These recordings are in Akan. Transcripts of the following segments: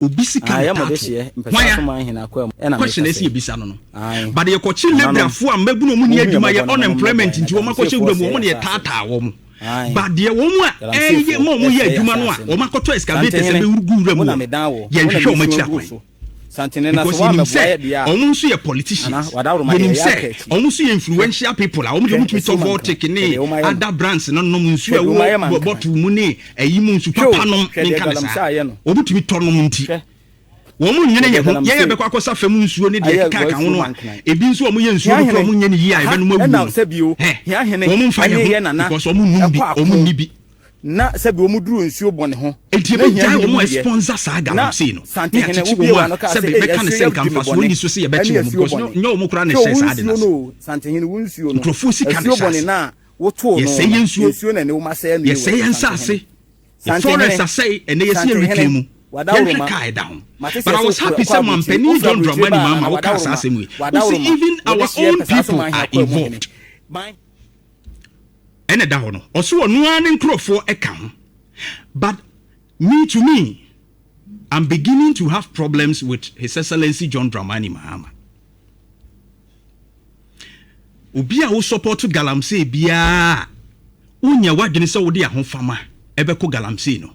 obisi kan question is ebisa no but ye ko chi lebrafo am mabu no mu ne adwuma ye unemployment nti wo makoche wura mu wo ne tata wo mu but de wo mu ye mo mu ye adwuma no a wo makoto excavator se be urugu wura mu ye hwehwe wo machi akwan Santene na so wa meboa dia omu nso ye politicians yenim say omu nso ye influential people a omu de mutumi to vote ne other brands no no nso e wo bottle mu ne ayi mu nso papa no ne kanisa obutumi to no nti wo mu nyene ye be kwa akosa fam nsuo ne de kaka ho no ebi nso omu ye nsuo no omu nyene yi a ebe no mabu na se bio hia hene omu mfa ye na because omu numbi omu nibi na sabi omuduru nsuo bone ho enti ya omo sponsor sa Galamsey no santene obi wa no ka sabi be kan se campus woni so se ye bechi omo because no omo kura na se sa de na no santene wonsuo no microphone kan bone na woto no nsuo na ne wo ma se no ye se ye nsase forest say ene ye se reclaim wadawo kai down but I was happy someone penny John Dramani mama wo ka sa asem we even our own people are involved ene da ho no oso onu an nkrofo eka ho but to me I'm beginning to have problems with His Excellency John Dramani Mahama obi a wo support Galamsey bia unya wadwene se wo de ahofama ebeko Galamsey no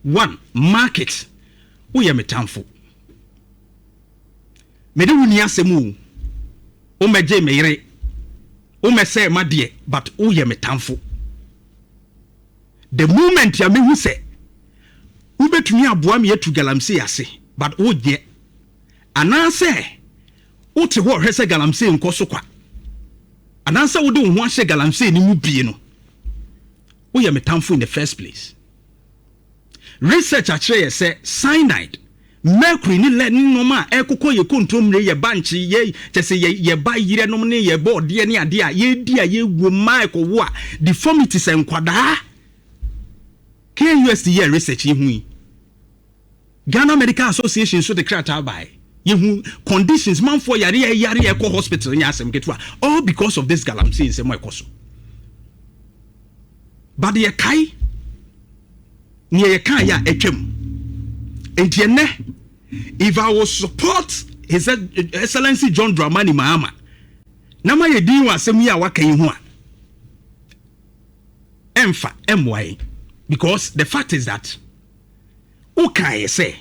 one market wo ye metamfo mede wuni asemu o meje meyire o me say ma de but o ye metamfo the moment ya me hu say u betumi aboa me atu Galamsey ase but o je ana say o te ho hwese Galamsey nkoso kwa ana say wo de ho ahye Galamsey ni mu bie no o ye metamfo in the first place research actually say cyanide mercury ni le nnoma ekoko ye kontomre ye banchi ye chese ye ba yire nom ne ye board ye ne ade a ye di a ye wo michael wo a deformities enkwada KUST ye research ye hu Ghana Medical Association so the crata by ye hu conditions man for yare ekọ hospital nya asem ketwa all because of this Galamsey in sem ekoso but ye kai ye kai ya etwem entienne if I was support His Excellency John Dramani Mahama na ma ye din wa asem yi a waka yi ho a emfa emwai because the fact is that ukai say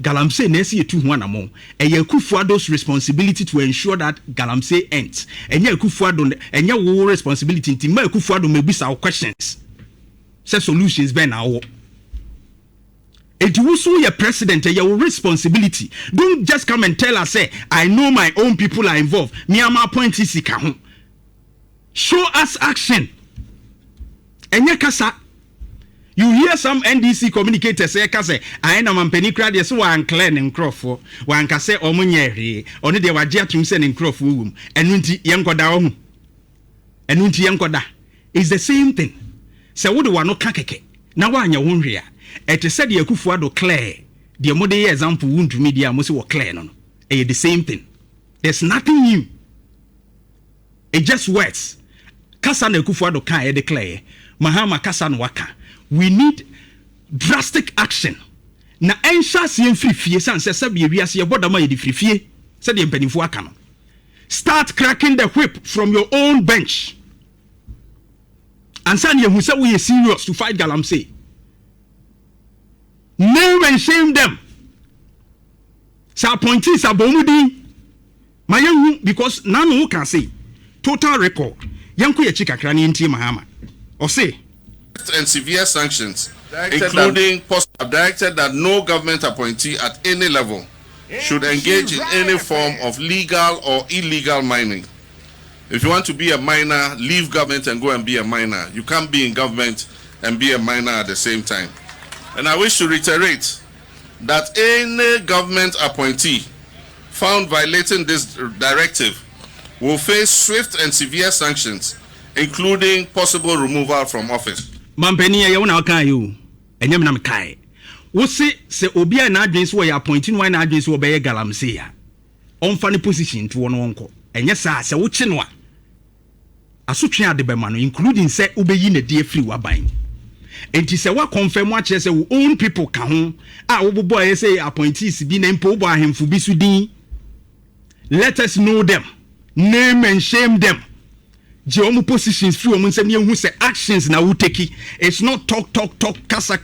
Galamsey na esi etu ho anamo eye Akufoado's responsibility to ensure that Galamsey ends enye Akufoado enye wo responsibility nti ma Akufoado mebisa questions say solutions be na wo if you so your president, your responsibility. Don't just come and tell us, say, I know my own people are involved. Me am appointed. Show us action. And kasa, you hear some NDC communicators say, "Kase, I am Mampeni crowd. Yes, one clan in Crawford. One kase omunyeri. Only they were just in Crawford. And unti yankoda and unti yankoda is the same thing. So what do I no kakeke? Now one ya wonria. Et said the Akufoado clear. The model example won't media must work clear no. The same thing. There's nothing new. It just works. Kasan Akufoado can declare. Mahama Kasan Waka. We need drastic action. Na ensha si free fie san se sabi wiase ye bodama ye di free fie. Said the mpanifo aka no. Start cracking the whip from your own bench. And san ye hu say we serious to fight Galamsey. Name and shame them. Sa appointees are bomudi. Mayenhu because none who can say total record. Yanku ye chika krani inti Mahama. Or say and severe sanctions, including directed that no government appointee at any level should engage in any form of legal or illegal mining. If you want to be a miner, leave government and go and be a miner. You can't be in government and be a miner at the same time. And I wish to reiterate that any government appointee found violating this directive will face swift and severe sanctions, including possible removal from office. Mampeni ya wona kan you. Enyem na mekai. Wo se obi a na adwen so we appointing one na adwen so be Galamsey ya. Onfa ne position to wono wonko. Enye sa se wo chi no a. Asotwe ade be ma no including say obeyi na die free waban. enti se wa confirm wa kire se wo own people ka ho a wo boy say appointees bi na mpo bo ahemfo bi su din. Let us know them, name and shame them. Je omu positions free omu nsem ye hu se actions na wo take. It's not talk kasa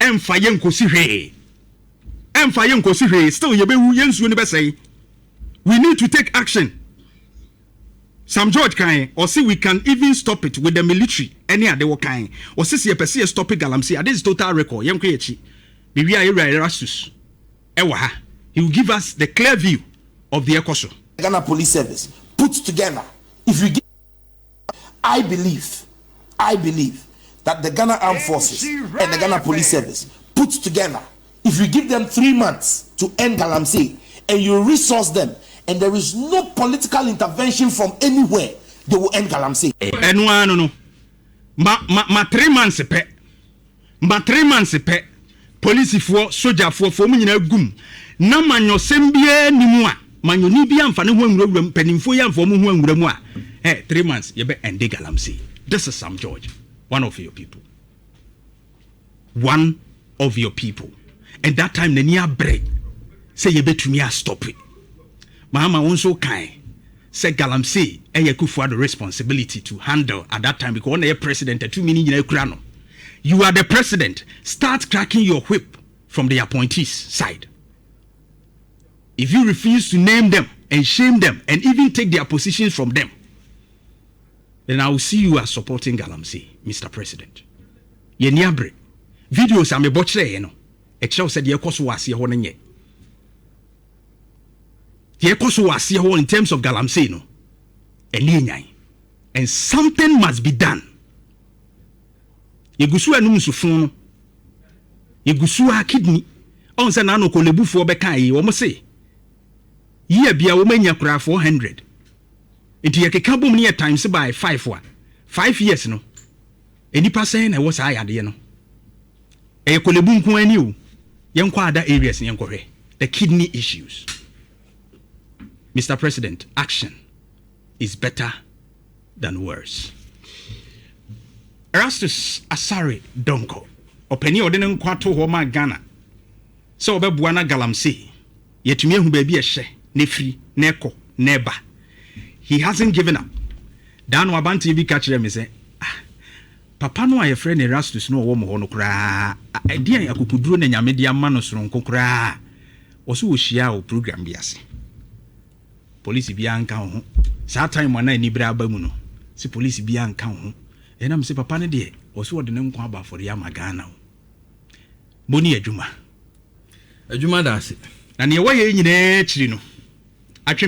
emfa ye nkosi hwe. Still ye be hu ye nsuo ne be say. We need to take action. Sam George kan or say we can even stop it with the military. Any other kind. Or say ye pese stop it Galamsey. This is total record. Yem kwe echi. Bibi aye Erastus. Ewa ha. He will give us the clear view of the Akokoa. Ghana Police Service put together. If you give, I believe that the Ghana Armed Forces and the Ghana Police Service put together. If you give them 3 months to end Galamsey and you resource them, and there is no political intervention from anywhere, they will end Galamsey. No. Ma 3 months pe. Ma 3 months pe. Police for soldier for nyina gum. Na manyo sembie ni mu a. Manyo ni bia mfa ne ho nwuram panimfo ya mfa mo ho nwuram a. 3 months ye be end Galamsey. This is Sam George, one of your people. One of your people. And that time the near break say ye betumi a stop it. Mahama also kind say Galamsey Akokoa the responsibility to handle at that time because when the president 2 minutes you are the president. Start cracking your whip from the appointees side. If you refuse to name them and shame them and even take their positions from them, then I will see you as supporting Galamsey, Mr. President. Ye niabre videos am ebochre no e kire said ye koso wase ho no nye. Ye koso wase ho in terms of Galamsey no. And something must be done. Ye gusu anum sufun no. Ye gusu a kidney. On say na no kolebufo beka yi wo mo say. Ye bia wo manya kura 400. Enti ye keka bom ne times by 5 wa. 5 years no. Enipa say na wo sa ayade no. E kolebu nko ani o. Ye nkwa other areas ne nkwohwe. The kidney issues. Mr. President, action is better than words. Erastus Asare Donko. Openi odene nkwato ho ma Ghana. So obebua na Galamsey. Yetumi ehu ba bi ehye nefri neko neba. He hasn't given up. Dan wabanti bi ka kire me say, papa no aye friend Erastus no wo mo ho no kra. Edian akukuduro na nyame dia ma no soronko kra. Oso wo hia o program bi ase. Police bi anka ho. Sa time wana enibra aba mu no. Si police bi anka ho. Enam se papa ne de oso wode ne nko aba for ya magana. Boni adwuma. Adwuma da ase. Na ne waye nyina chiri no.